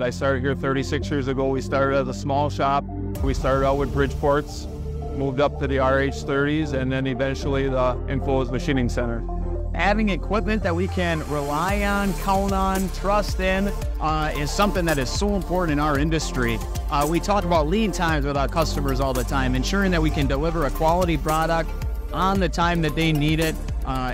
I started here 36 years ago. We started as a small shop. We started out with Bridgeports, moved up to the RH30s, and then eventually the enclosed machining center. Having equipment that we can rely on, count on, trust in is something that is so important in our industry. We talk about lead times with our customers all the time. Ensuring that we can deliver a quality product on the time that they need it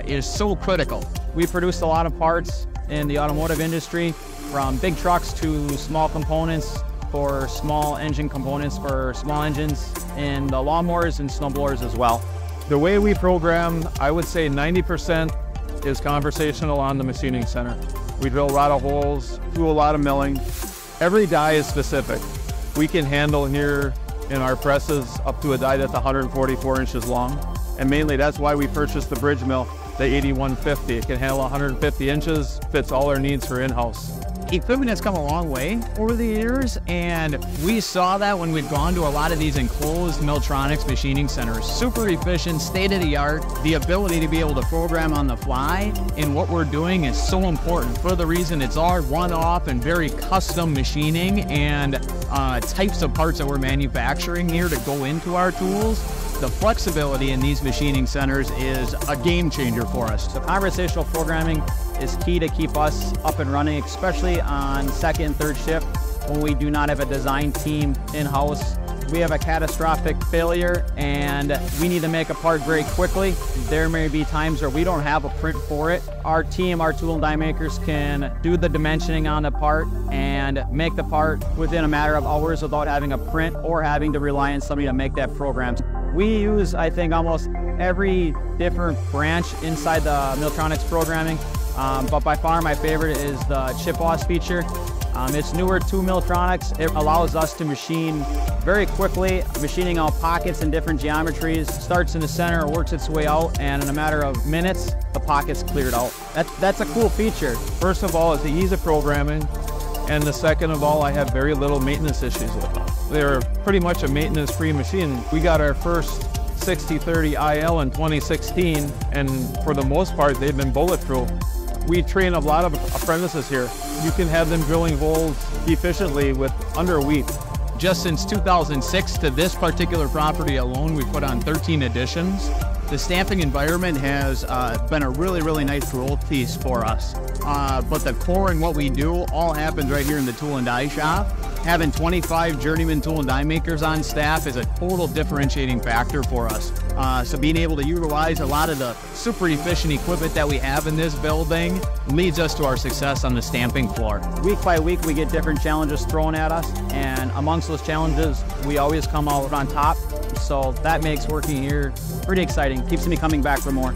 is so critical. We produce a lot of parts in the automotive industry, from big trucks to small components for small engine components for small engines, and the lawnmowers and snowblowers as well. The way we program, I would say 90% is conversational on the machining center. We drill a lot of holes, do a lot of milling. Every die is specific. We can handle here in our presses up to a die that's 144 inches long. And mainly that's why we purchased the bridge mill, the 8150. It can handle 150 inches, fits all our needs for in-house. Equipment has come a long way over the years, and we saw that when we'd gone to a lot of these enclosed Milltronics machining centers. Super efficient, state-of-the-art. The ability to be able to program on the fly in what we're doing is so important for the reason it's all one-off and very custom machining and types of parts that we're manufacturing here to go into our tools. The flexibility in these machining centers is a game changer for us. So conversational programming is key to keep us up and running, especially on second and third shift when we do not have a design team in-house. We have a catastrophic failure and we need to make a part very quickly. There may be times where we don't have a print for it. Our team, our tool and die makers, can do the dimensioning on the part and make the part within a matter of hours without having a print or having to rely on somebody to make that program. We use, I think, almost every different branch inside the Milltronics programming, but by far my favorite is the chip boss feature. It's newer to Milltronics. It allows us to machine very quickly, machining out pockets in different geometries. Starts in the center, works its way out, and in a matter of minutes, the pocket's cleared out. That's a cool feature. First of all, is the ease of programming, and the second of all, I have very little maintenance issues with them. They're pretty much a maintenance-free machine. We got our first 6030 IL in 2016, and for the most part, they've been bulletproof. We train a lot of apprentices here. You can have them drilling holes efficiently with under a week. Just since 2006 to this particular property alone, we put on 13 additions. The stamping environment has been a really, really nice growth piece for us. But the core and what we do all happens right here in the tool and die shop. Having 25 journeyman tool and die makers on staff is a total differentiating factor for us. So being able to utilize a lot of the super efficient equipment that we have in this building leads us to our success on the stamping floor. Week by week, we get different challenges thrown at us, and amongst those challenges, we always come out on top. So that makes working here pretty exciting, keeps me coming back for more.